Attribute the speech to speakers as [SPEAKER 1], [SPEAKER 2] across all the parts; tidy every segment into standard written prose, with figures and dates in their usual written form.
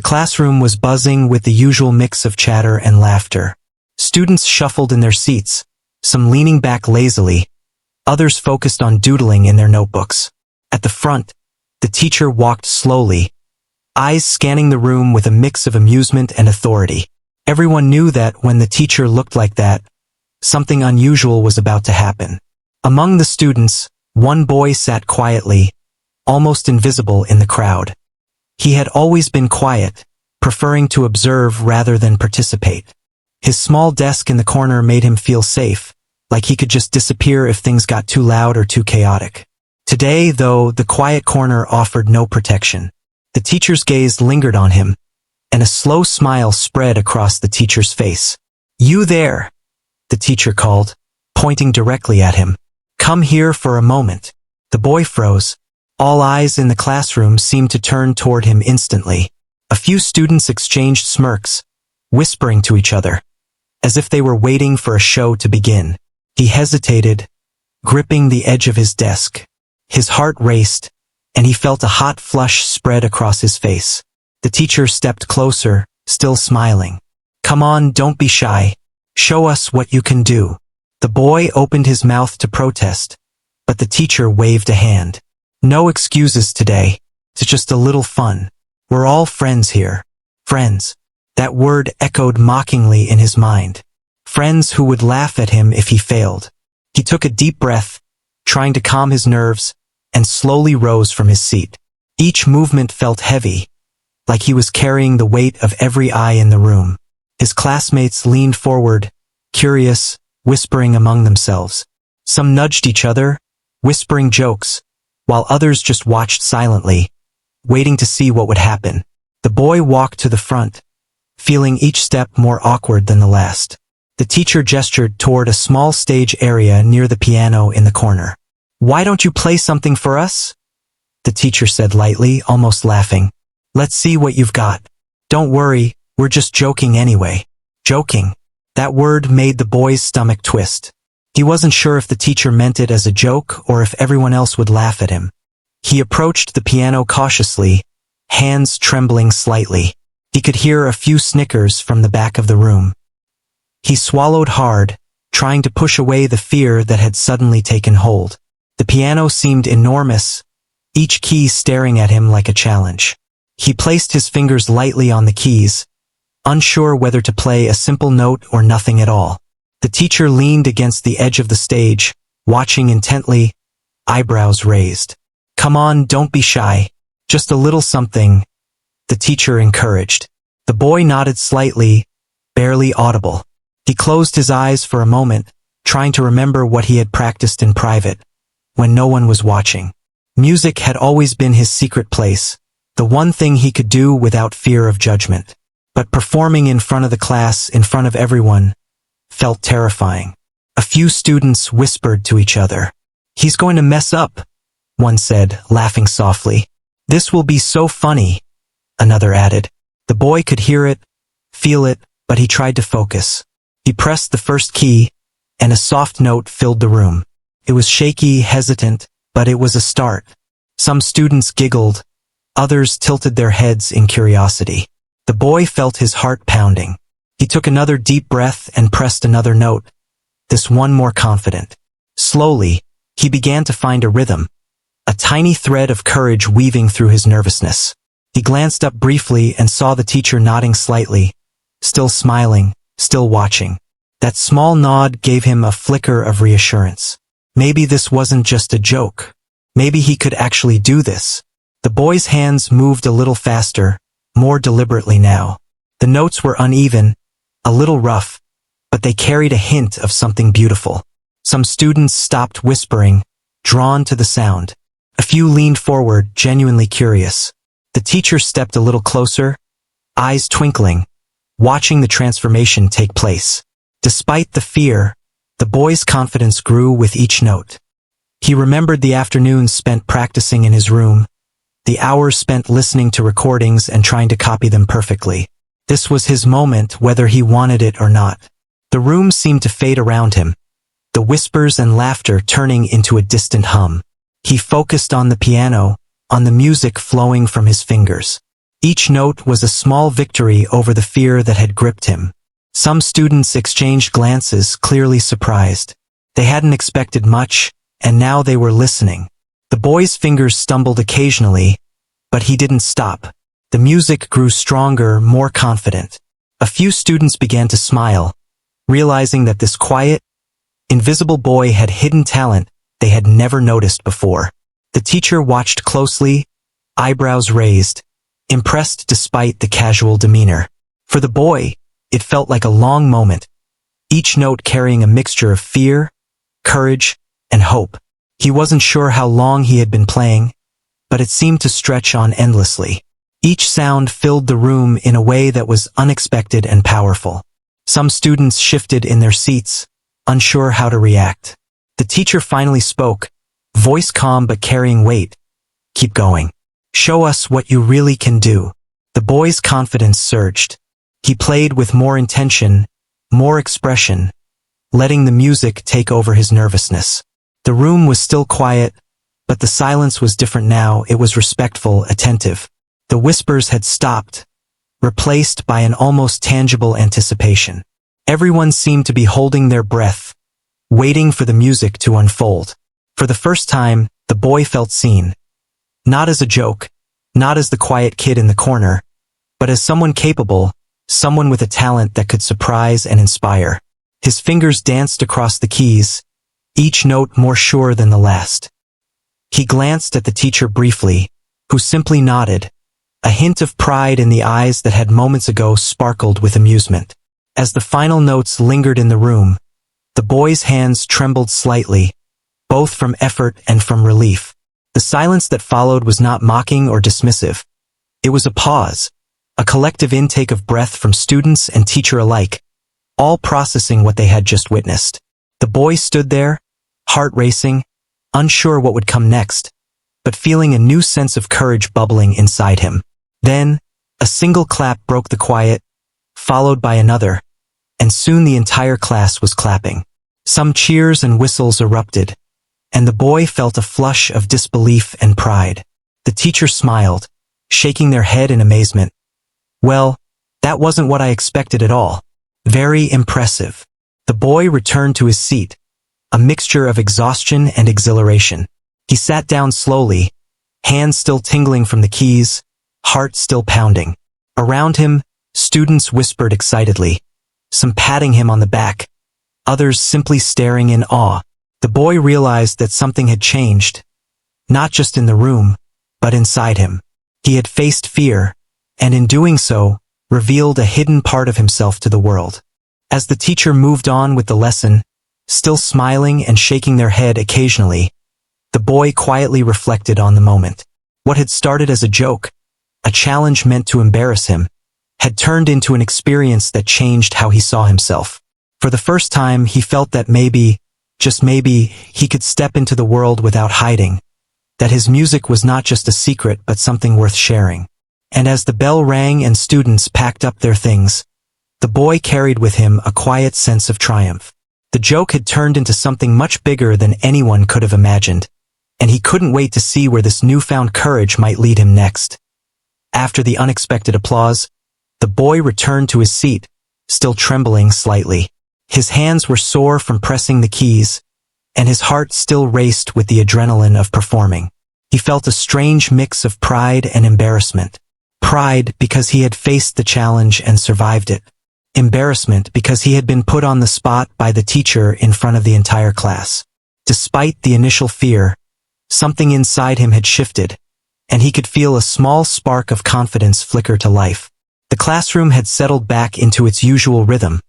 [SPEAKER 1] classroom was buzzing with the usual mix of chatter and laughter. Students shuffled in their seats, some leaning back lazily, others focused on doodling in their notebooks. At the front, the teacher walked slowly, eyes scanning the room with a mix of amusement and authority. Everyone knew that when the teacher looked like that, something unusual was about to happen. Among the students, one boy sat quietly, almost invisible in the crowd. He had always been quiet, preferring to observe rather than participate. His small desk in the corner made him feel safe, like he could just disappear if things got too loud or too chaotic. Today, though, the quiet corner offered no protection. The teacher's gaze lingered on him, and a slow smile spread across the teacher's face. "You there," the teacher called, pointing directly at him. "Come here for a moment." The boy froze. All eyes in the classroom seemed to turn toward him instantly. A few students exchanged smirks, whispering to each other, as if they were waiting for a show to begin. He hesitated, gripping the edge of his desk. His heart raced, and he felt a hot flush spread across his face. The teacher stepped closer, still smiling. "Come on, don't be shy. Show us what you can do." The boy opened his mouth to protest, but the teacher waved a hand. "No excuses today. It's just a little fun. We're all friends here." Friends. That word echoed mockingly in his mind. Friends who would laugh at him if he failed. He took a deep breath, trying to calm his nerves, and slowly rose from his seat. Each movement felt heavy, like he was carrying the weight of every eye in the room. His classmates leaned forward, curious, whispering among themselves. Some nudged each other, whispering jokes, while others just watched silently, waiting to see what would happen. The boy walked to the front, feeling each step more awkward than the last. The teacher gestured toward a small stage area near the piano in the corner. "Why don't you play something for us?" the teacher said lightly, almost laughing. "Let's see what you've got." "Don't worry, we're just joking anyway." Joking. That word made the boy's stomach twist. He wasn't sure if the teacher meant it as a joke or if everyone else would laugh at him. He approached the piano cautiously, hands trembling slightly. He could hear a few snickers from the back of the room. He swallowed hard, trying to push away the fear that had suddenly taken hold. The piano seemed enormous, each key staring at him like a challenge. He placed his fingers lightly on the keys, unsure whether to play a simple note or nothing at all. The teacher leaned against the edge of the stage, watching intently, eyebrows raised. "Come on, don't be shy. Just a little something," the teacher encouraged. The boy nodded slightly, barely audible. He closed his eyes for a moment, trying to remember what he had practiced in private, when no one was watching. Music had always been his secret place, the one thing he could do without fear of judgment. But performing in front of the class, in front of everyone, felt terrifying. A few students whispered to each other. "He's going to mess up," one said, laughing softly. "This will be so funny," another added. The boy could hear it, feel it, but he tried to focus. He pressed the first key, and a soft note filled the room. It was shaky, hesitant, but it was a start. Some students giggled, others tilted their heads in curiosity. The boy felt his heart pounding. He took another deep breath and pressed another note, this one more confident. Slowly, he began to find a rhythm, a tiny thread of courage weaving through his nervousness. He glanced up briefly and saw the teacher nodding slightly, still smiling, still watching. That small nod gave him a flicker of reassurance. Maybe this wasn't just a joke. Maybe he could actually do this. The boy's hands moved a little faster, more deliberately now. The notes were uneven, a little rough, but they carried a hint of something beautiful. Some students stopped whispering, drawn to the sound. A few leaned forward, genuinely curious. The teacher stepped a little closer, eyes twinkling, watching the transformation take place. Despite the fear, the boy's confidence grew with each note. He remembered the afternoons spent practicing in his room, the hours spent listening to recordings and trying to copy them perfectly. This was his moment, whether he wanted it or not. The room seemed to fade around him, the whispers and laughter turning into a distant hum. He focused on the piano, on the music flowing from his fingers. Each note was a small victory over the fear that had gripped him. Some students exchanged glances, clearly surprised. They hadn't expected much, and now they were listening. The boy's fingers stumbled occasionally, but he didn't stop. The music grew stronger, more confident. A few students began to smile, realizing that this quiet, invisible boy had hidden talent they had never noticed before. The teacher watched closely, eyebrows raised, impressed despite the casual demeanor. For the boy, it felt like a long moment, each note carrying a mixture of fear, courage, and hope. He wasn't sure how long he had been playing, but it seemed to stretch on endlessly. Each sound filled the room in a way that was unexpected and powerful. Some students shifted in their seats, unsure how to react. The teacher finally spoke, voice calm but carrying weight. "Keep going. Show us what you really can do." The boy's confidence surged. He played with more intention, more expression, letting the music take over his nervousness. The room was still quiet, but the silence was different now. It was respectful, attentive. The whispers had stopped, replaced by an almost tangible anticipation. Everyone seemed to be holding their breath, waiting for the music to unfold. For the first time, the boy felt seen. Not as a joke, not as the quiet kid in the corner, but as someone capable, someone with a talent that could surprise and inspire. His fingers danced across the keys, each note more sure than the last. He glanced at the teacher briefly, who simply nodded, a hint of pride in the eyes that had moments ago sparkled with amusement. As the final notes lingered in the room, the boy's hands trembled slightly, both from effort and from relief. The silence that followed was not mocking or dismissive. It was a pause, a collective intake of breath from students and teacher alike, all processing what they had just witnessed. The boy stood there, heart racing, unsure what would come next, but feeling a new sense of courage bubbling inside him. Then, a single clap broke the quiet, followed by another, and soon the entire class was clapping. Some cheers and whistles erupted, and the boy felt a flush of disbelief and pride. The teacher smiled, shaking their head in amazement. "Well, that wasn't what I expected at all. Very impressive." The boy returned to his seat, a mixture of exhaustion and exhilaration. He sat down slowly, hands still tingling from the keys, heart still pounding. Around him, students whispered excitedly, some patting him on the back, others simply staring in awe. The boy realized that something had changed, not just in the room, but inside him. He had faced fear, and in doing so, revealed a hidden part of himself to the world. As the teacher moved on with the lesson, still smiling and shaking their head occasionally, the boy quietly reflected on the moment. What had started as a joke, a challenge meant to embarrass him, had turned into an experience that changed how he saw himself. For the first time, he felt that maybe, just maybe, he could step into the world without hiding, that his music was not just a secret but something worth sharing. And as the bell rang and students packed up their things, the boy carried with him a quiet sense of triumph. The joke had turned into something much bigger than anyone could have imagined, and he couldn't wait to see where this newfound courage might lead him next. After the unexpected applause, the boy returned to his seat, still trembling slightly. His hands were sore from pressing the keys, and his heart still raced with the adrenaline of performing. He felt a strange mix of pride and embarrassment. Pride because he had faced the challenge and survived it. Embarrassment because he had been put on the spot by the teacher in front of the entire class. Despite the initial fear, something inside him had shifted, and he could feel a small spark of confidence flicker to life. The classroom had settled back into its usual rhythm,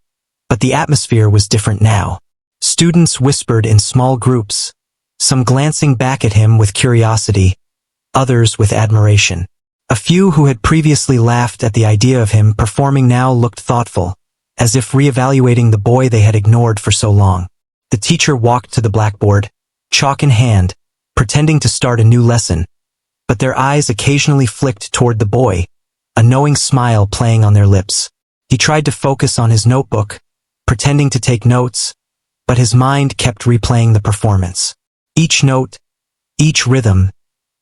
[SPEAKER 1] but the atmosphere was different now. Students whispered in small groups, some glancing back at him with curiosity, others with admiration. A few who had previously laughed at the idea of him performing now looked thoughtful, as if reevaluating the boy they had ignored for so long. The teacher walked to the blackboard, chalk in hand, pretending to start a new lesson, but their eyes occasionally flicked toward the boy, a knowing smile playing on their lips. He tried to focus on his notebook, pretending to take notes, but his mind kept replaying the performance. Each note, each rhythm,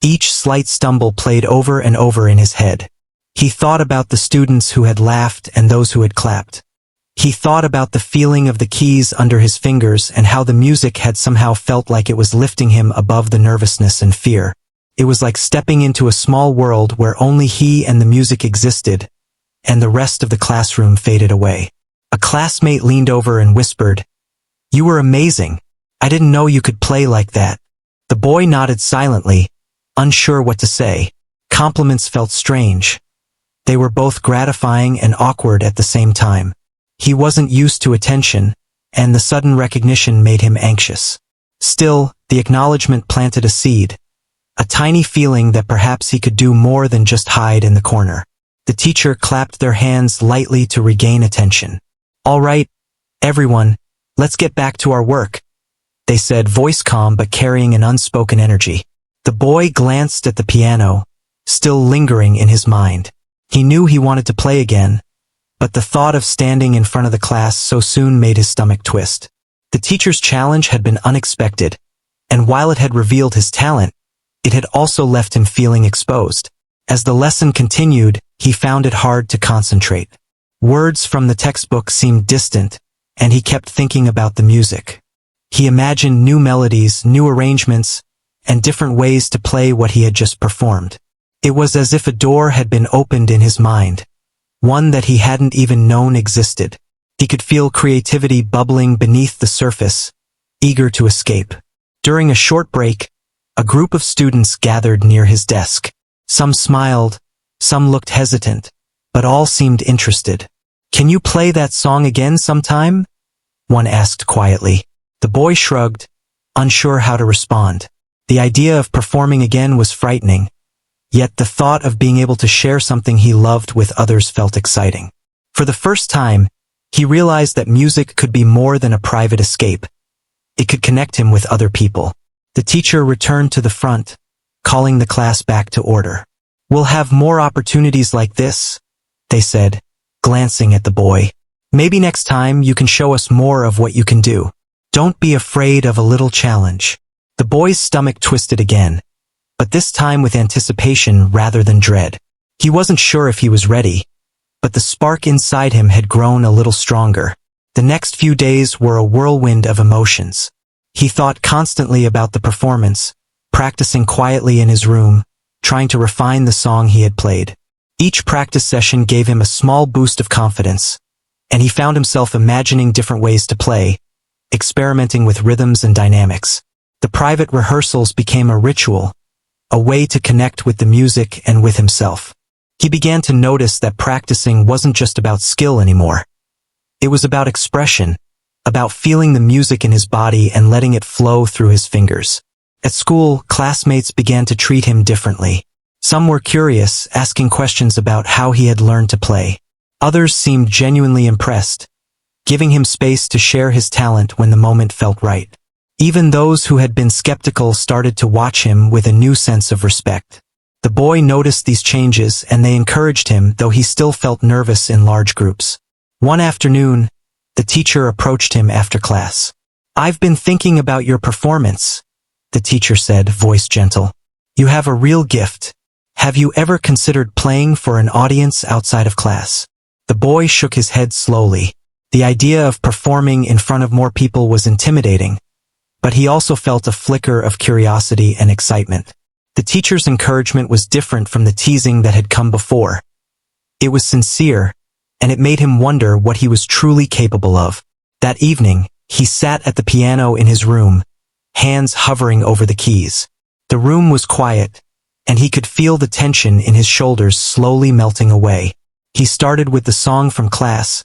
[SPEAKER 1] each slight stumble played over and over in his head. He thought about the students who had laughed and those who had clapped. He thought about the feeling of the keys under his fingers and how the music had somehow felt like it was lifting him above the nervousness and fear. It was like stepping into a small world where only he and the music existed, and the rest of the classroom faded away. A classmate leaned over and whispered, "You were amazing. I didn't know you could play like that." The boy nodded silently, unsure what to say. Compliments felt strange. They were both gratifying and awkward at the same time. He wasn't used to attention, and the sudden recognition made him anxious. Still, the acknowledgement planted a seed, a tiny feeling that perhaps he could do more than just hide in the corner. The teacher clapped their hands lightly to regain attention. "All right, everyone, let's get back to our work," they said, voice calm but carrying an unspoken energy. The boy glanced at the piano, still lingering in his mind. He knew he wanted to play again, but the thought of standing in front of the class so soon made his stomach twist. The teacher's challenge had been unexpected, and while it had revealed his talent, it had also left him feeling exposed. As the lesson continued, he found it hard to concentrate. Words from the textbook seemed distant, and he kept thinking about the music. He imagined new melodies, new arrangements, and different ways to play what he had just performed. It was as if a door had been opened in his mind, one that he hadn't even known existed. He could feel creativity bubbling beneath the surface, eager to escape. During a short break, a group of students gathered near his desk. Some smiled, some looked hesitant, but all seemed interested. "Can you play that song again sometime?" one asked quietly. The boy shrugged, unsure how to respond. The idea of performing again was frightening, yet the thought of being able to share something he loved with others felt exciting. For the first time, he realized that music could be more than a private escape. It could connect him with other people. The teacher returned to the front, calling the class back to order. "We'll have more opportunities like this," they said, glancing at the boy. "Maybe next time you can show us more of what you can do. Don't be afraid of a little challenge." The boy's stomach twisted again, but this time with anticipation rather than dread. He wasn't sure if he was ready, but the spark inside him had grown a little stronger. The next few days were a whirlwind of emotions. He thought constantly about the performance, practicing quietly in his room, trying to refine the song he had played. Each practice session gave him a small boost of confidence, and he found himself imagining different ways to play, experimenting with rhythms and dynamics. The private rehearsals became a ritual, a way to connect with the music and with himself. He began to notice that practicing wasn't just about skill anymore. It was about expression, about feeling the music in his body and letting it flow through his fingers. At school, classmates began to treat him differently. Some were curious, asking questions about how he had learned to play. Others seemed genuinely impressed, giving him space to share his talent when the moment felt right. Even those who had been skeptical started to watch him with a new sense of respect. The boy noticed these changes and they encouraged him, though he still felt nervous in large groups. One afternoon, the teacher approached him after class. "I've been thinking about your performance," the teacher said, voice gentle. "You have a real gift. Have you ever considered playing for an audience outside of class?" The boy shook his head slowly. The idea of performing in front of more people was intimidating, but he also felt a flicker of curiosity and excitement. The teacher's encouragement was different from the teasing that had come before. It was sincere, and it made him wonder what he was truly capable of. That evening, he sat at the piano in his room, hands hovering over the keys. The room was quiet, and he could feel the tension in his shoulders slowly melting away. He started with the song from class,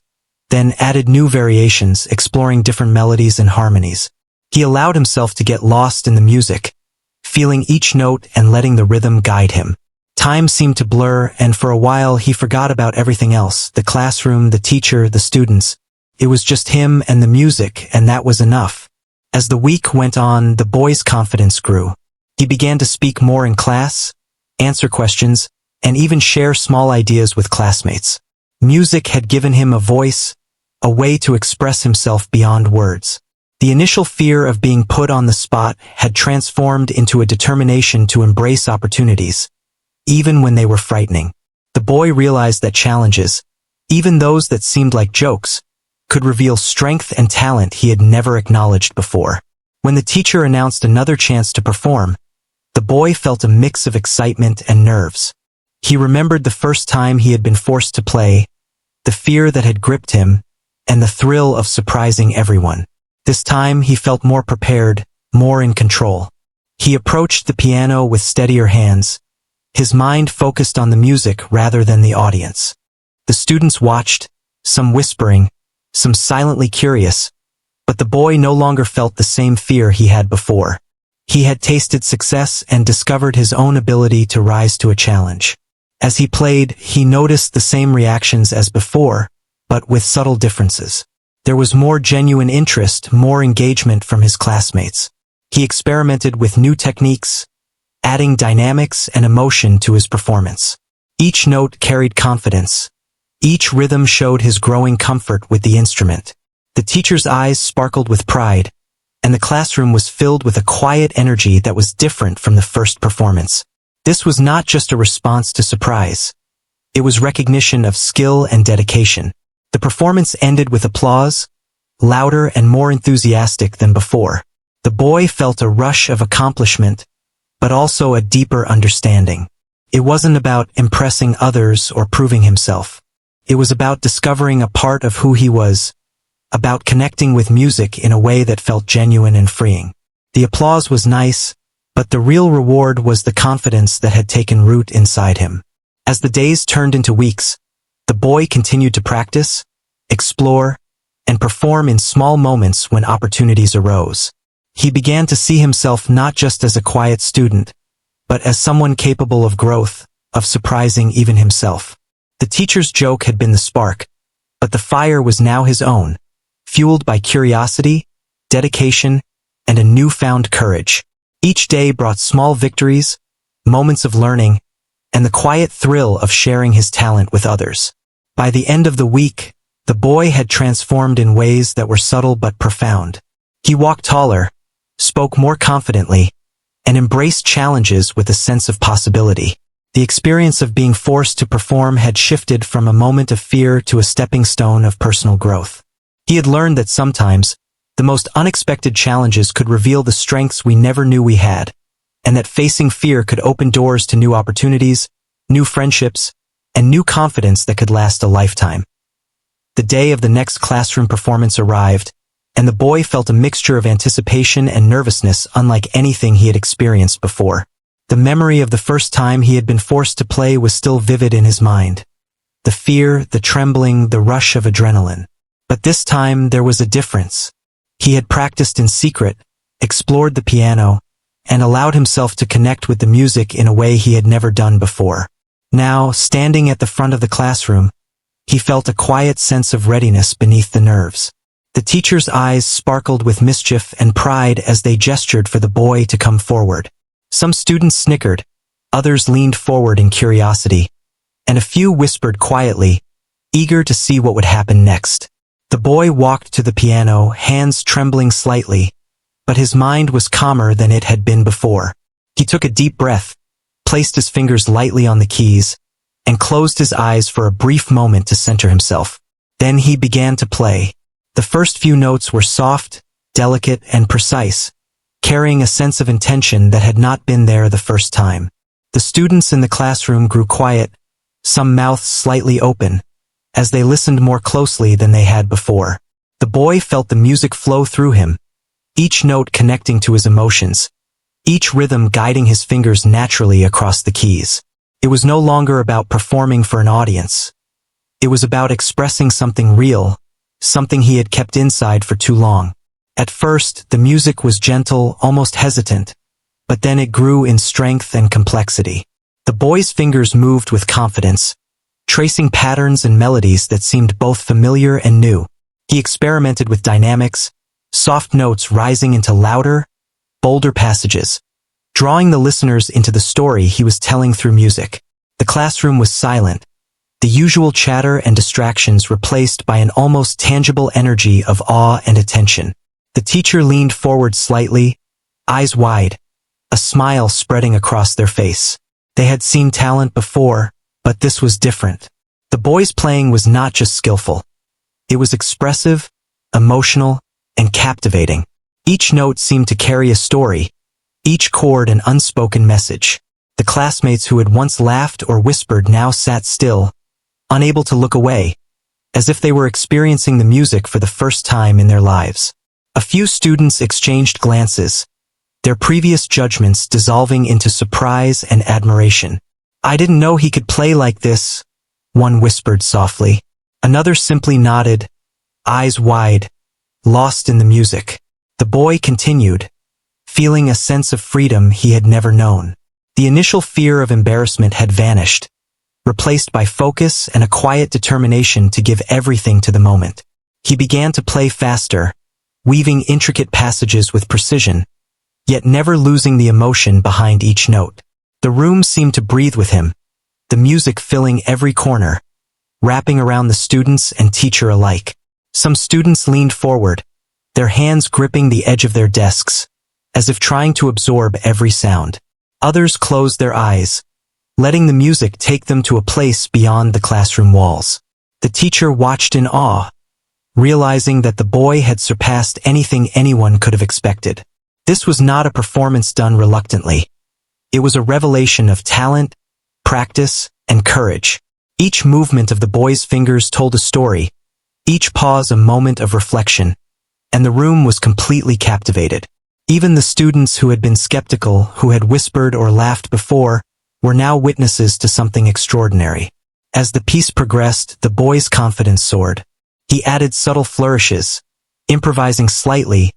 [SPEAKER 1] then added new variations, exploring different melodies and harmonies. He allowed himself to get lost in the music, feeling each note and letting the rhythm guide him. Time seemed to blur, and for a while he forgot about everything else, the classroom, the teacher, the students. It was just him and the music, and that was enough. As the week went on, the boy's confidence grew. He began to speak more in class, answer questions, and even share small ideas with classmates. Music had given him a voice, a way to express himself beyond words. The initial fear of being put on the spot had transformed into a determination to embrace opportunities, even when they were frightening. The boy realized that challenges, even those that seemed like jokes, could reveal strength and talent he had never acknowledged before. When the teacher announced another chance to perform, the boy felt a mix of excitement and nerves. He remembered the first time he had been forced to play, the fear that had gripped him, and the thrill of surprising everyone. This time he felt more prepared, more in control. He approached the piano with steadier hands, his mind focused on the music rather than the audience. The students watched, some whispering, some silently curious, but the boy no longer felt the same fear he had before. He had tasted success and discovered his own ability to rise to a challenge. As he played, he noticed the same reactions as before, but with subtle differences. There was more genuine interest, more engagement from his classmates. He experimented with new techniques, adding dynamics and emotion to his performance. Each note carried confidence. Each rhythm showed his growing comfort with the instrument. The teacher's eyes sparkled with pride, and the classroom was filled with a quiet energy that was different from the first performance. This was not just a response to surprise. It was recognition of skill and dedication. The performance ended with applause, louder and more enthusiastic than before. The boy felt a rush of accomplishment, but also a deeper understanding. It wasn't about impressing others or proving himself. It was about discovering a part of who he was, about connecting with music in a way that felt genuine and freeing. The applause was nice, but the real reward was the confidence that had taken root inside him. As the days turned into weeks, the boy continued to practice, explore, and perform in small moments when opportunities arose. He began to see himself not just as a quiet student, but as someone capable of growth, of surprising even himself. The teacher's joke had been the spark, but the fire was now his own, fueled by curiosity, dedication, and a newfound courage. Each day brought small victories, moments of learning, and the quiet thrill of sharing his talent with others. By the end of the week, the boy had transformed in ways that were subtle but profound. He walked taller, spoke more confidently, and embraced challenges with a sense of possibility. The experience of being forced to perform had shifted from a moment of fear to a stepping stone of personal growth. He had learned that sometimes, the most unexpected challenges could reveal the strengths we never knew we had, and that facing fear could open doors to new opportunities, new friendships, and new confidence that could last a lifetime. The day of the next classroom performance arrived, and the boy felt a mixture of anticipation and nervousness unlike anything he had experienced before. The memory of the first time he had been forced to play was still vivid in his mind. The fear, the trembling, the rush of adrenaline. But this time there was a difference. He had practiced in secret, explored the piano, and allowed himself to connect with the music in a way he had never done before. Now, standing at the front of the classroom, he felt a quiet sense of readiness beneath the nerves. The teacher's eyes sparkled with mischief and pride as they gestured for the boy to come forward. Some students snickered, others leaned forward in curiosity, and a few whispered quietly, eager to see what would happen next. The boy walked to the piano, hands trembling slightly, but his mind was calmer than it had been before. He took a deep breath, placed his fingers lightly on the keys, and closed his eyes for a brief moment to center himself. Then he began to play. The first few notes were soft, delicate, and precise, carrying a sense of intention that had not been there the first time. The students in the classroom grew quiet, some mouths slightly open, as they listened more closely than they had before. The boy felt the music flow through him, each note connecting to his emotions, each rhythm guiding his fingers naturally across the keys. It was no longer about performing for an audience. It was about expressing something real, something he had kept inside for too long. At first, the music was gentle, almost hesitant, but then it grew in strength and complexity. The boy's fingers moved with confidence, tracing patterns and melodies that seemed both familiar and new. He experimented with dynamics, soft notes rising into louder, bolder passages, drawing the listeners into the story he was telling through music. The classroom was silent, the usual chatter and distractions replaced by an almost tangible energy of awe and attention. The teacher leaned forward slightly, eyes wide, a smile spreading across their face. They had seen talent before, But this was different. The boy's playing was not just skillful. It was expressive, emotional, and captivating. Each note seemed to carry a story, each chord an unspoken message. The classmates who had once laughed or whispered now sat still, unable to look away, as if they were experiencing the music for the first time in their lives. A few students exchanged glances, their previous judgments dissolving into surprise and admiration. "I didn't know he could play like this," one whispered softly. Another simply nodded, eyes wide, lost in the music. The boy continued, feeling a sense of freedom he had never known. The initial fear of embarrassment had vanished, replaced by focus and a quiet determination to give everything to the moment. He began to play faster, weaving intricate passages with precision, yet never losing the emotion behind each note. The room seemed to breathe with him, the music filling every corner, wrapping around the students and teacher alike. Some students leaned forward, their hands gripping the edge of their desks, as if trying to absorb every sound. Others closed their eyes, letting the music take them to a place beyond the classroom walls. The teacher watched in awe, realizing that the boy had surpassed anything anyone could have expected. This was not a performance done reluctantly. It was a revelation of talent, practice, and courage. Each movement of the boy's fingers told a story, each pause a moment of reflection, and the room was completely captivated. Even the students who had been skeptical, who had whispered or laughed before, were now witnesses to something extraordinary. As the piece progressed, the boy's confidence soared. He added subtle flourishes, improvising slightly,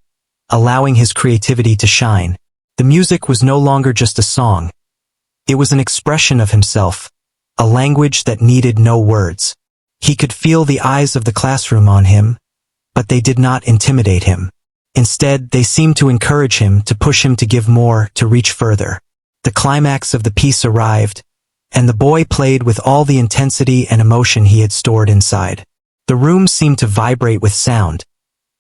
[SPEAKER 1] allowing his creativity to shine. The music was no longer just a song. It was an expression of himself, a language that needed no words. He could feel the eyes of the classroom on him, but they did not intimidate him. Instead, they seemed to encourage him, to push him to give more, to reach further. The climax of the piece arrived, and the boy played with all the intensity and emotion he had stored inside. The room seemed to vibrate with sound,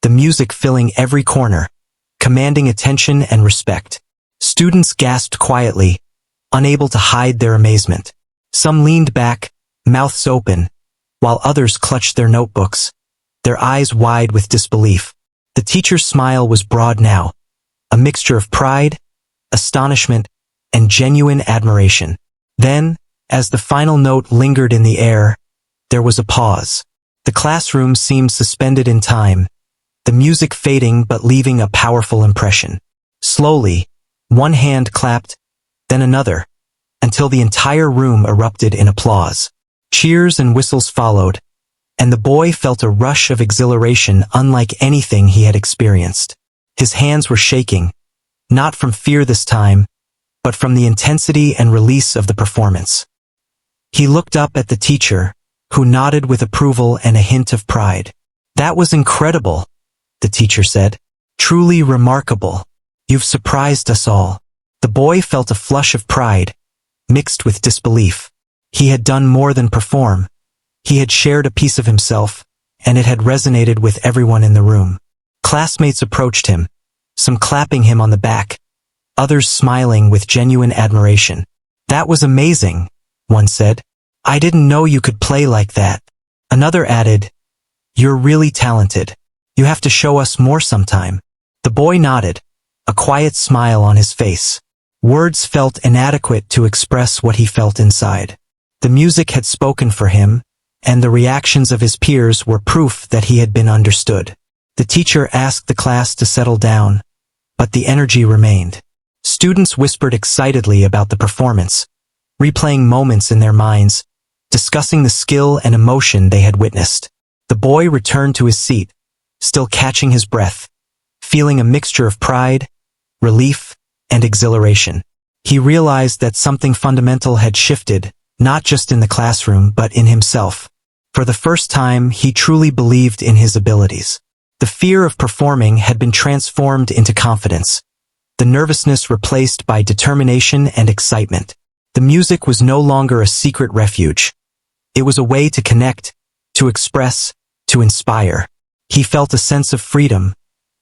[SPEAKER 1] the music filling every corner, commanding attention and respect. Students gasped quietly, unable to hide their amazement. Some leaned back, mouths open, while others clutched their notebooks, their eyes wide with disbelief. The teacher's smile was broad now, a mixture of pride, astonishment, and genuine admiration. Then, as the final note lingered in the air, there was a pause. The classroom seemed suspended in time, the music fading but leaving a powerful impression. Slowly, one hand clapped, then another, until the entire room erupted in applause. Cheers and whistles followed, and the boy felt a rush of exhilaration unlike anything he had experienced. His hands were shaking, not from fear this time, but from the intensity and release of the performance. He looked up at the teacher, who nodded with approval and a hint of pride. "That was incredible," the teacher said. "Truly remarkable. You've surprised us all." The boy felt a flush of pride, mixed with disbelief. He had done more than perform. He had shared a piece of himself, and it had resonated with everyone in the room. Classmates approached him, some clapping him on the back, others smiling with genuine admiration. "That was amazing," one said. "I didn't know you could play like that." Another added, "You're really talented. You have to show us more sometime." The boy nodded, a quiet smile on his face. Words felt inadequate to express what he felt inside. The music had spoken for him, and the reactions of his peers were proof that he had been understood. The teacher asked the class to settle down, but the energy remained. Students whispered excitedly about the performance, replaying moments in their minds, discussing the skill and emotion they had witnessed. The boy returned to his seat, still catching his breath, feeling a mixture of pride, relief, and exhilaration. He realized that something fundamental had shifted, not just in the classroom but in himself. For the first time, he truly believed in his abilities. The fear of performing had been transformed into confidence, the nervousness replaced by determination and excitement. The music was no longer a secret refuge. It was a way to connect, to express, to inspire. He felt a sense of freedom,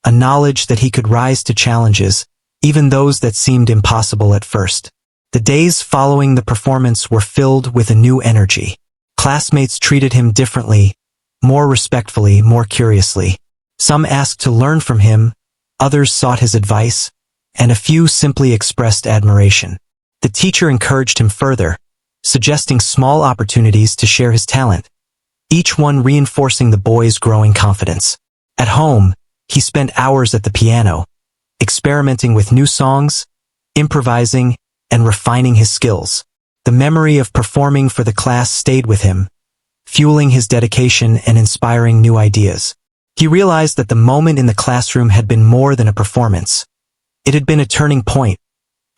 [SPEAKER 1] a knowledge that he could rise to challenges, even those that seemed impossible at first. The days following the performance were filled with a new energy. Classmates treated him differently, more respectfully, more curiously. Some asked to learn from him, others sought his advice, and a few simply expressed admiration. The teacher encouraged him further, suggesting small opportunities to share his talent, each one reinforcing the boy's growing confidence. At home, he spent hours at the piano, experimenting with new songs, improvising, and refining his skills. The memory of performing for the class stayed with him, fueling his dedication and inspiring new ideas. He realized that the moment in the classroom had been more than a performance. It had been a turning point,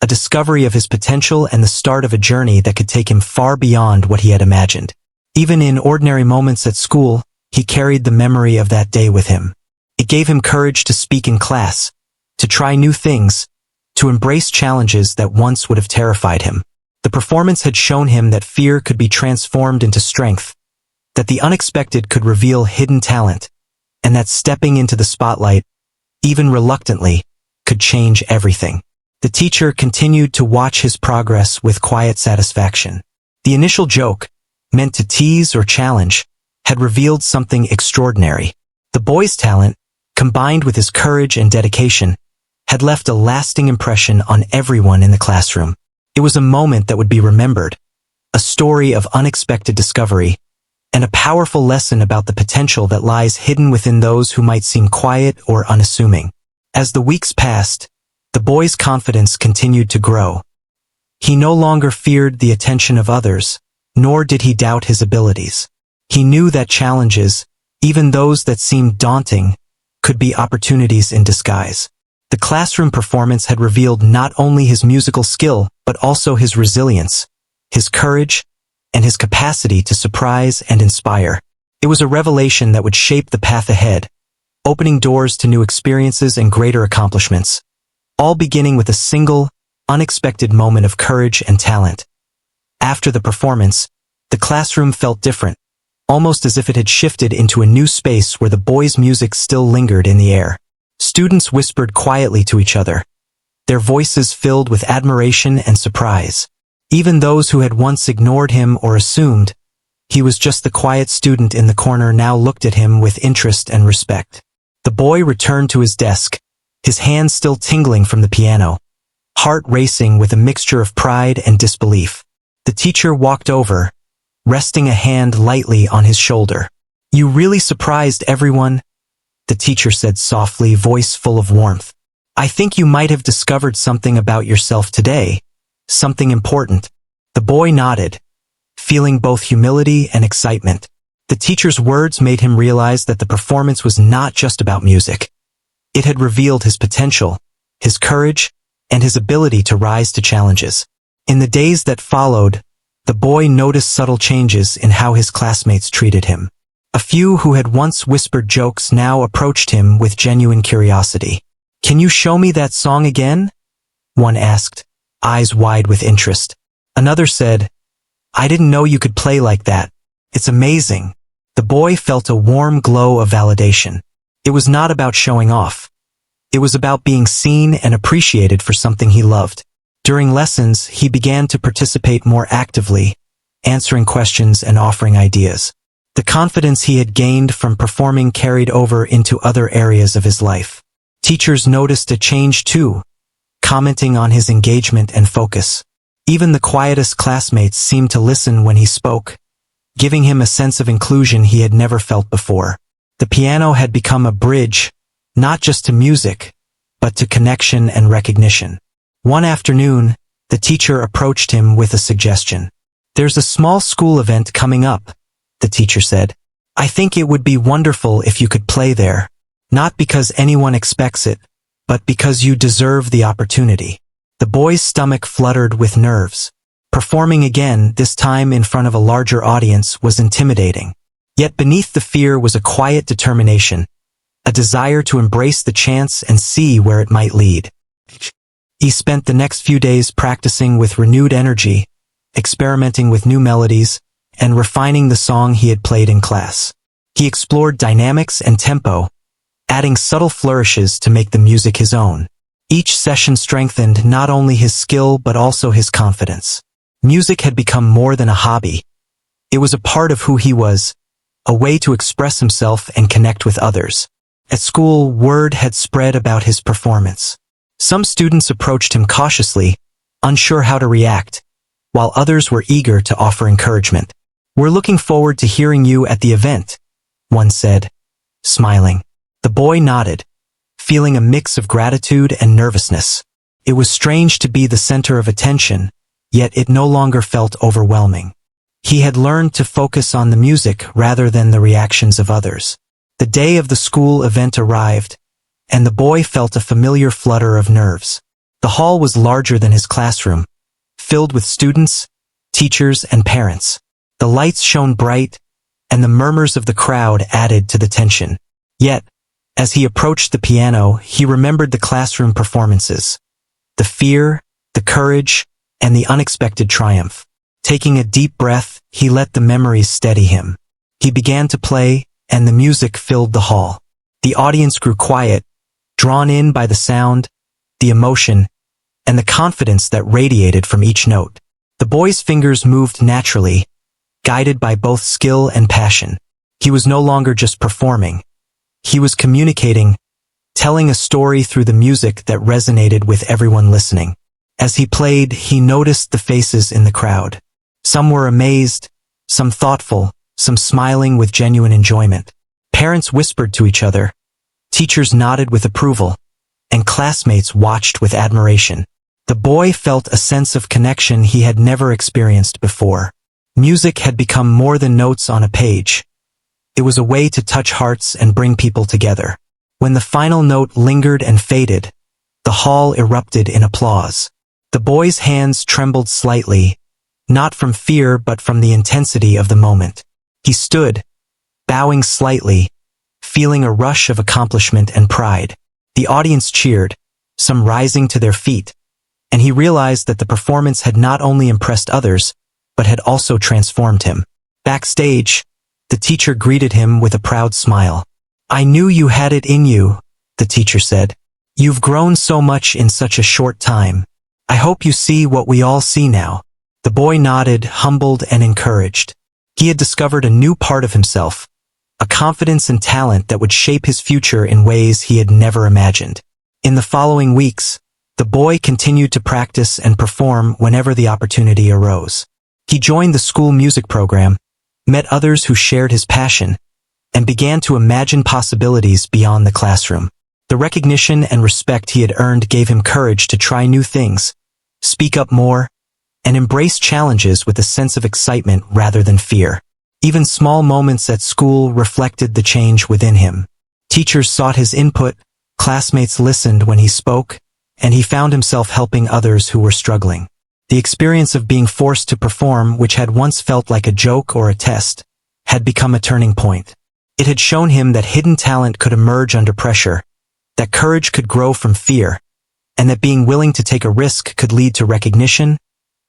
[SPEAKER 1] a discovery of his potential and the start of a journey that could take him far beyond what he had imagined. Even in ordinary moments at school, he carried the memory of that day with him. It gave him courage to speak in class, to try new things, to embrace challenges that once would have terrified him. The performance had shown him that fear could be transformed into strength, that the unexpected could reveal hidden talent, and that stepping into the spotlight, even reluctantly, could change everything. The teacher continued to watch his progress with quiet satisfaction. The initial joke, meant to tease or challenge, had revealed something extraordinary. The boy's talent, combined with his courage and dedication, had left a lasting impression on everyone in the classroom. It was a moment that would be remembered, a story of unexpected discovery, and a powerful lesson about the potential that lies hidden within those who might seem quiet or unassuming. As the weeks passed, the boy's confidence continued to grow. He no longer feared the attention of others, nor did he doubt his abilities. He knew that challenges, even those that seemed daunting, could be opportunities in disguise. The classroom performance had revealed not only his musical skill, but also his resilience, his courage, and his capacity to surprise and inspire. It was a revelation that would shape the path ahead, opening doors to new experiences and greater accomplishments, all beginning with a single, unexpected moment of courage and talent. After the performance, the classroom felt different, almost as if it had shifted into a new space where the boy's music still lingered in the air. Students whispered quietly to each other, their voices filled with admiration and surprise. Even those who had once ignored him or assumed he was just the quiet student in the corner now looked at him with interest and respect. The boy returned to his desk, his hands still tingling from the piano, heart racing with a mixture of pride and disbelief. The teacher walked over, resting a hand lightly on his shoulder. "You really surprised everyone," the teacher said softly, voice full of warmth. "I think you might have discovered something about yourself today, something important." The boy nodded, feeling both humility and excitement. The teacher's words made him realize that the performance was not just about music. It had revealed his potential, his courage, and his ability to rise to challenges. In the days that followed, the boy noticed subtle changes in how his classmates treated him. A few who had once whispered jokes now approached him with genuine curiosity. "Can you show me that song again?" one asked, eyes wide with interest. Another said, "I didn't know you could play like that. It's amazing." The boy felt a warm glow of validation. It was not about showing off. It was about being seen and appreciated for something he loved. During lessons, he began to participate more actively, answering questions and offering ideas. The confidence he had gained from performing carried over into other areas of his life. Teachers noticed a change too, commenting on his engagement and focus. Even the quietest classmates seemed to listen when he spoke, giving him a sense of inclusion he had never felt before. The piano had become a bridge, not just to music, but to connection and recognition. One afternoon, the teacher approached him with a suggestion. "There's a small school event coming up," the teacher said. "I think it would be wonderful if you could play there, not because anyone expects it, but because you deserve the opportunity." The boy's stomach fluttered with nerves. Performing again, this time in front of a larger audience, was intimidating. Yet beneath the fear was a quiet determination, a desire to embrace the chance and see where it might lead. He spent the next few days practicing with renewed energy, experimenting with new melodies, and refining the song he had played in class. He explored dynamics and tempo, adding subtle flourishes to make the music his own. Each session strengthened not only his skill but also his confidence. Music had become more than a hobby. It was a part of who he was, a way to express himself and connect with others. At school, word had spread about his performance. Some students approached him cautiously, unsure how to react, while others were eager to offer encouragement. "We're looking forward to hearing you at the event," one said, smiling. The boy nodded, feeling a mix of gratitude and nervousness. It was strange to be the center of attention, yet it no longer felt overwhelming. He had learned to focus on the music rather than the reactions of others. The day of the school event arrived, and the boy felt a familiar flutter of nerves. The hall was larger than his classroom, filled with students, teachers, and parents. The lights shone bright, and the murmurs of the crowd added to the tension. Yet, as he approached the piano, he remembered the classroom performances. The fear, the courage, and the unexpected triumph. Taking a deep breath, he let the memories steady him. He began to play, and the music filled the hall. The audience grew quiet, drawn in by the sound, the emotion, and the confidence that radiated from each note. The boy's fingers moved naturally, guided by both skill and passion. He was no longer just performing. He was communicating, telling a story through the music that resonated with everyone listening. As he played, he noticed the faces in the crowd. Some were amazed, some thoughtful, some smiling with genuine enjoyment. Parents whispered to each other, teachers nodded with approval, and classmates watched with admiration. The boy felt a sense of connection he had never experienced before. Music had become more than notes on a page. It was a way to touch hearts and bring people together. When the final note lingered and faded, the hall erupted in applause. The boy's hands trembled slightly, not from fear but from the intensity of the moment. He stood, bowing slightly, feeling a rush of accomplishment and pride. The audience cheered, some rising to their feet, and he realized that the performance had not only impressed others, but had also transformed him. Backstage, the teacher greeted him with a proud smile. "I knew you had it in you," the teacher said. "You've grown so much in such a short time. I hope you see what we all see now." The boy nodded, humbled and encouraged. He had discovered a new part of himself, a confidence and talent that would shape his future in ways he had never imagined. In the following weeks, the boy continued to practice and perform whenever the opportunity arose. He joined the school music program, met others who shared his passion, and began to imagine possibilities beyond the classroom. The recognition and respect he had earned gave him courage to try new things, speak up more, and embrace challenges with a sense of excitement rather than fear. Even small moments at school reflected the change within him. Teachers sought his input, classmates listened when he spoke, and he found himself helping others who were struggling. The experience of being forced to perform, which had once felt like a joke or a test, had become a turning point. It had shown him that hidden talent could emerge under pressure, that courage could grow from fear, and that being willing to take a risk could lead to recognition,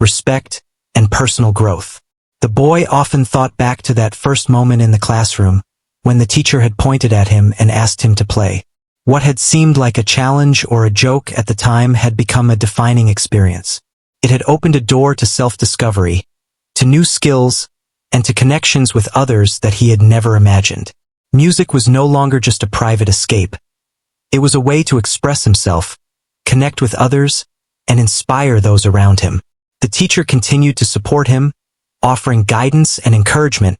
[SPEAKER 1] respect, and personal growth. The boy often thought back to that first moment in the classroom, when the teacher had pointed at him and asked him to play. What had seemed like a challenge or a joke at the time had become a defining experience. It had opened a door to self-discovery, to new skills, and to connections with others that he had never imagined. Music was no longer just a private escape. It was a way to express himself, connect with others, and inspire those around him. The teacher continued to support him, offering guidance and encouragement,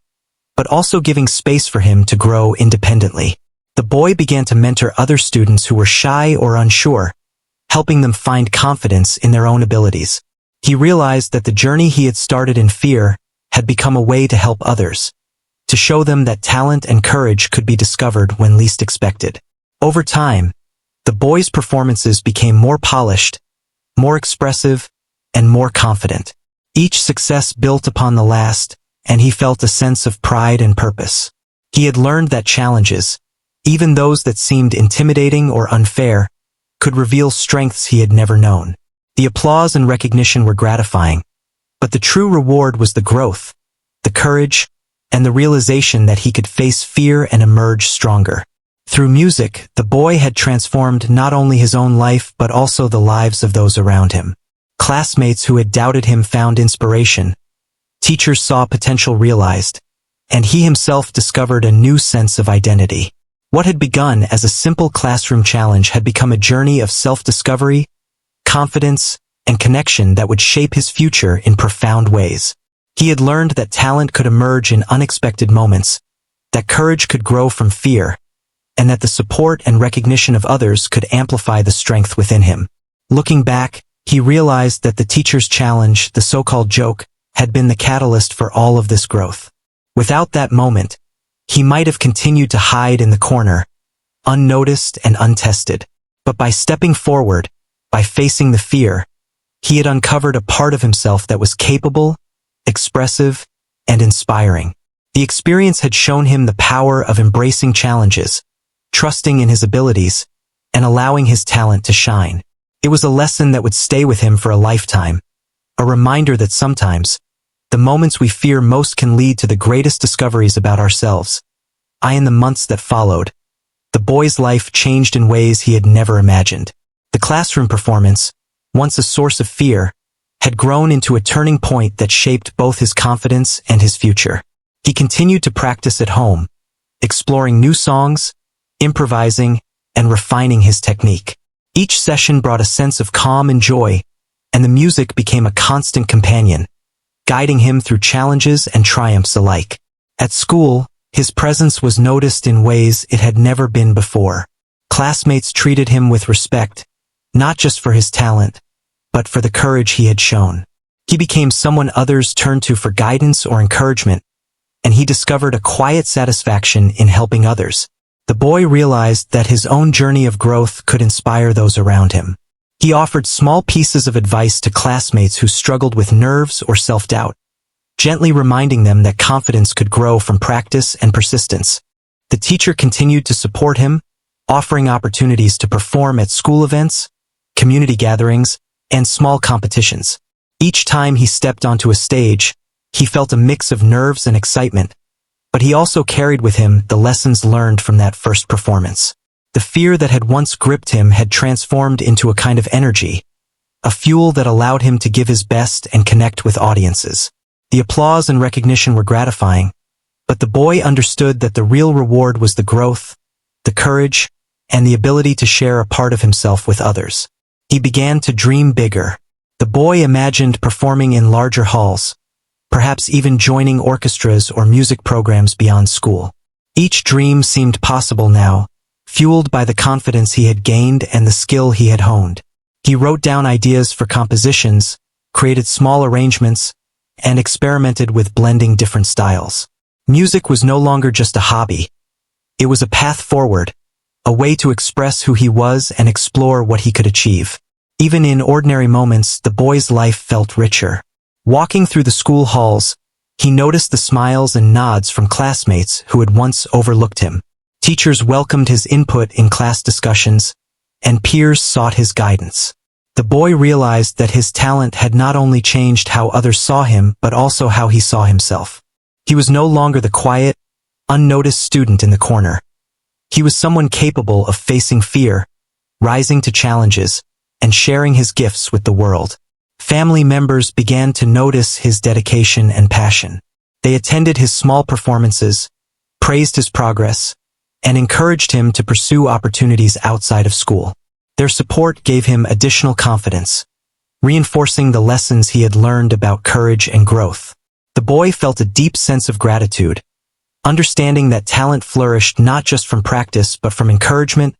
[SPEAKER 1] but also giving space for him to grow independently. The boy began to mentor other students who were shy or unsure, helping them find confidence in their own abilities. He realized that the journey he had started in fear had become a way to help others, to show them that talent and courage could be discovered when least expected. Over time, the boy's performances became more polished, more expressive, and more confident. Each success built upon the last, and he felt a sense of pride and purpose. He had learned that challenges, even those that seemed intimidating or unfair, could reveal strengths he had never known. The applause and recognition were gratifying, but the true reward was the growth, the courage, and the realization that he could face fear and emerge stronger. Through music, the boy had transformed not only his own life but also the lives of those around him. Classmates who had doubted him found inspiration. Teachers saw potential realized, and he himself discovered a new sense of identity. What had begun as a simple classroom challenge had become a journey of self-discovery, confidence, and connection that would shape his future in profound ways. He had learned that talent could emerge in unexpected moments, that courage could grow from fear, and that the support and recognition of others could amplify the strength within him. Looking back, he realized that the teacher's challenge, the so-called joke, had been the catalyst for all of this growth. Without that moment, he might have continued to hide in the corner, unnoticed and untested. But by stepping forward, by facing the fear, he had uncovered a part of himself that was capable, expressive, and inspiring. The experience had shown him the power of embracing challenges, trusting in his abilities, and allowing his talent to shine. It was a lesson that would stay with him for a lifetime, a reminder that sometimes, the moments we fear most can lead to the greatest discoveries about ourselves. In the months that followed, the boy's life changed in ways he had never imagined. The classroom performance, once a source of fear, had grown into a turning point that shaped both his confidence and his future. He continued to practice at home, exploring new songs, improvising, and refining his technique. Each session brought a sense of calm and joy, and the music became a constant companion, guiding him through challenges and triumphs alike. At school, his presence was noticed in ways it had never been before. Classmates treated him with respect, not just for his talent, but for the courage he had shown. He became someone others turned to for guidance or encouragement, and he discovered a quiet satisfaction in helping others. The boy realized that his own journey of growth could inspire those around him. He offered small pieces of advice to classmates who struggled with nerves or self-doubt, gently reminding them that confidence could grow from practice and persistence. The teacher continued to support him, offering opportunities to perform at school events, community gatherings, and small competitions. Each time he stepped onto a stage, he felt a mix of nerves and excitement, but he also carried with him the lessons learned from that first performance. The fear that had once gripped him had transformed into a kind of energy, a fuel that allowed him to give his best and connect with audiences. The applause and recognition were gratifying, but the boy understood that the real reward was the growth, the courage, and the ability to share a part of himself with others. He began to dream bigger. The boy imagined performing in larger halls, perhaps even joining orchestras or music programs beyond school. Each dream seemed possible now, fueled by the confidence he had gained and the skill he had honed. He wrote down ideas for compositions, created small arrangements, and experimented with blending different styles. Music was no longer just a hobby. It was a path forward, a way to express who he was and explore what he could achieve. Even in ordinary moments, the boy's life felt richer. Walking through the school halls, he noticed the smiles and nods from classmates who had once overlooked him. Teachers welcomed his input in class discussions, and peers sought his guidance. The boy realized that his talent had not only changed how others saw him but also how he saw himself. He was no longer the quiet, unnoticed student in the corner. He was someone capable of facing fear, rising to challenges, and sharing his gifts with the world. Family members began to notice his dedication and passion. They attended his small performances, praised his progress, and encouraged him to pursue opportunities outside of school. Their support gave him additional confidence, reinforcing the lessons he had learned about courage and growth. The boy felt a deep sense of gratitude, understanding that talent flourished not just from practice but from encouragement,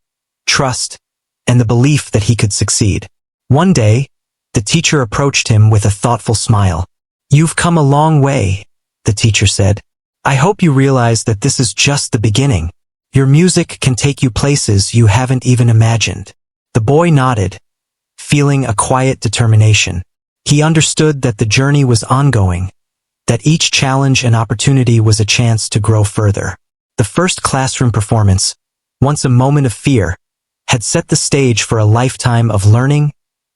[SPEAKER 1] trust, and the belief that he could succeed. One day, the teacher approached him with a thoughtful smile. "You've come a long way," the teacher said. "I hope you realize that this is just the beginning. Your music can take you places you haven't even imagined." The boy nodded, feeling a quiet determination. He understood that the journey was ongoing, that each challenge and opportunity was a chance to grow further. The first classroom performance, once a moment of fear, had set the stage for a lifetime of learning,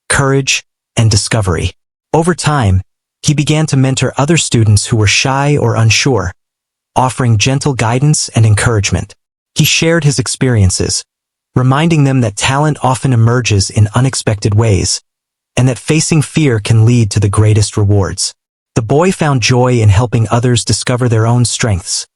[SPEAKER 1] courage, and discovery. Over time, he began to mentor other students who were shy or unsure, offering gentle guidance and encouragement. He shared his experiences, reminding them that talent often emerges in unexpected ways, and that facing fear can lead to the greatest rewards. The boy found joy in helping others discover their own strengths,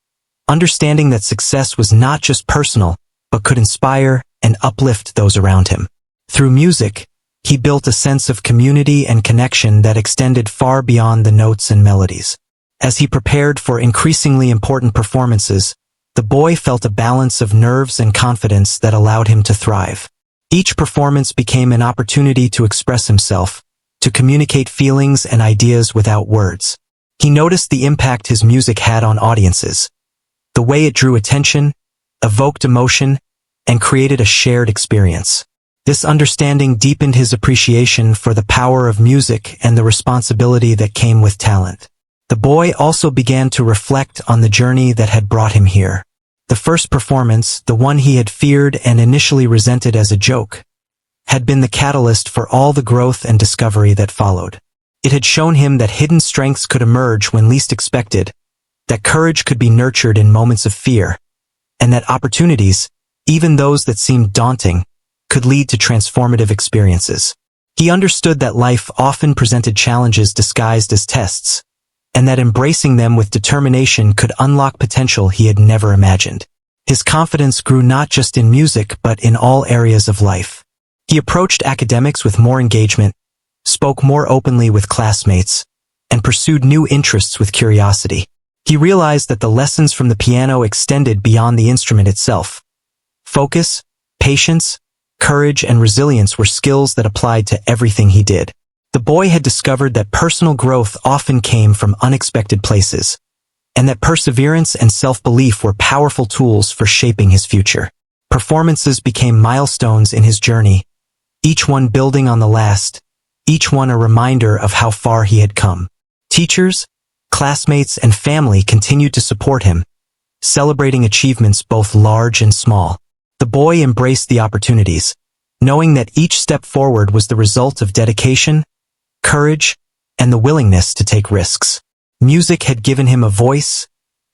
[SPEAKER 1] understanding that success was not just personal, but could inspire and uplift those around him. Through music, he built a sense of community and connection that extended far beyond the notes and melodies. As he prepared for increasingly important performances, the boy felt a balance of nerves and confidence that allowed him to thrive. Each performance became an opportunity to express himself, to communicate feelings and ideas without words. He noticed the impact his music had on audiences, the way it drew attention, evoked emotion, and created a shared experience. This understanding deepened his appreciation for the power of music and the responsibility that came with talent. The boy also began to reflect on the journey that had brought him here. The first performance, the one he had feared and initially resented as a joke, had been the catalyst for all the growth and discovery that followed. It had shown him that hidden strengths could emerge when least expected, that courage could be nurtured in moments of fear, and that opportunities, even those that seemed daunting, could lead to transformative experiences. He understood that life often presented challenges disguised as tests, and that embracing them with determination could unlock potential he had never imagined. His confidence grew not just in music but in all areas of life. He approached academics with more engagement, spoke more openly with classmates, and pursued new interests with curiosity. He realized that the lessons from the piano extended beyond the instrument itself. Focus, patience, courage, and resilience were skills that applied to everything he did. The boy had discovered that personal growth often came from unexpected places, and that perseverance and self-belief were powerful tools for shaping his future. Performances became milestones in his journey, each one building on the last, each one a reminder of how far he had come. Teachers, classmates, and family continued to support him, celebrating achievements both large and small. The boy embraced the opportunities, knowing that each step forward was the result of dedication, courage, and the willingness to take risks. Music had given him a voice,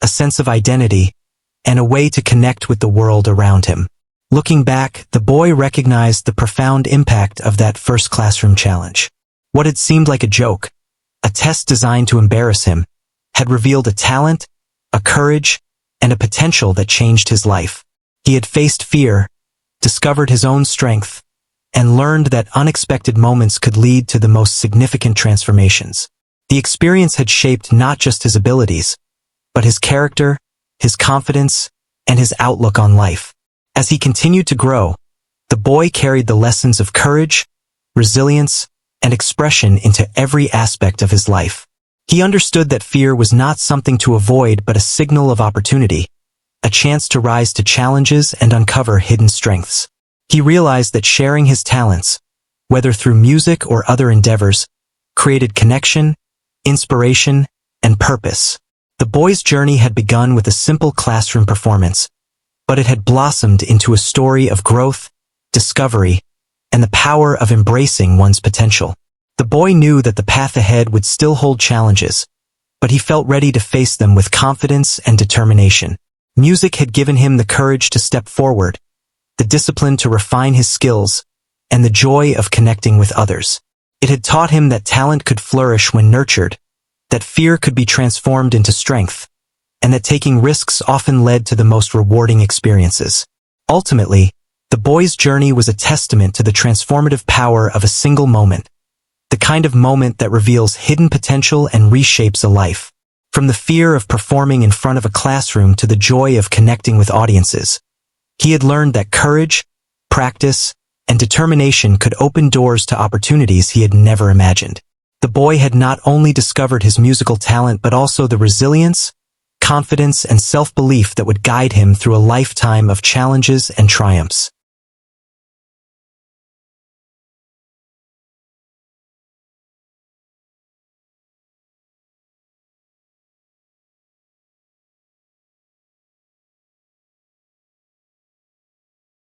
[SPEAKER 1] a sense of identity, and a way to connect with the world around him. Looking back, the boy recognized the profound impact of that first classroom challenge. What had seemed like a joke, a test designed to embarrass him, had revealed a talent, a courage, and a potential that changed his life. He had faced fear, discovered his own strength, and learned that unexpected moments could lead to the most significant transformations. The experience had shaped not just his abilities, but his character, his confidence, and his outlook on life. As he continued to grow, the boy carried the lessons of courage, resilience, and expression into every aspect of his life. He understood that fear was not something to avoid but a signal of opportunity, a chance to rise to challenges and uncover hidden strengths. He realized that sharing his talents, whether through music or other endeavors, created connection, inspiration, and purpose. The boy's journey had begun with a simple classroom performance, but it had blossomed into a story of growth, discovery, and the power of embracing one's potential. The boy knew that the path ahead would still hold challenges, but he felt ready to face them with confidence and determination. Music had given him the courage to step forward, the discipline to refine his skills, and the joy of connecting with others. It had taught him that talent could flourish when nurtured, that fear could be transformed into strength, and that taking risks often led to the most rewarding experiences. Ultimately, the boy's journey was a testament to the transformative power of a single moment, the kind of moment that reveals hidden potential and reshapes a life. From the fear of performing in front of a classroom to the joy of connecting with audiences, he had learned that courage, practice, and determination could open doors to opportunities he had never imagined. The boy had not only discovered his musical talent but also the resilience, confidence, and self-belief that would guide him through a lifetime of challenges and triumphs.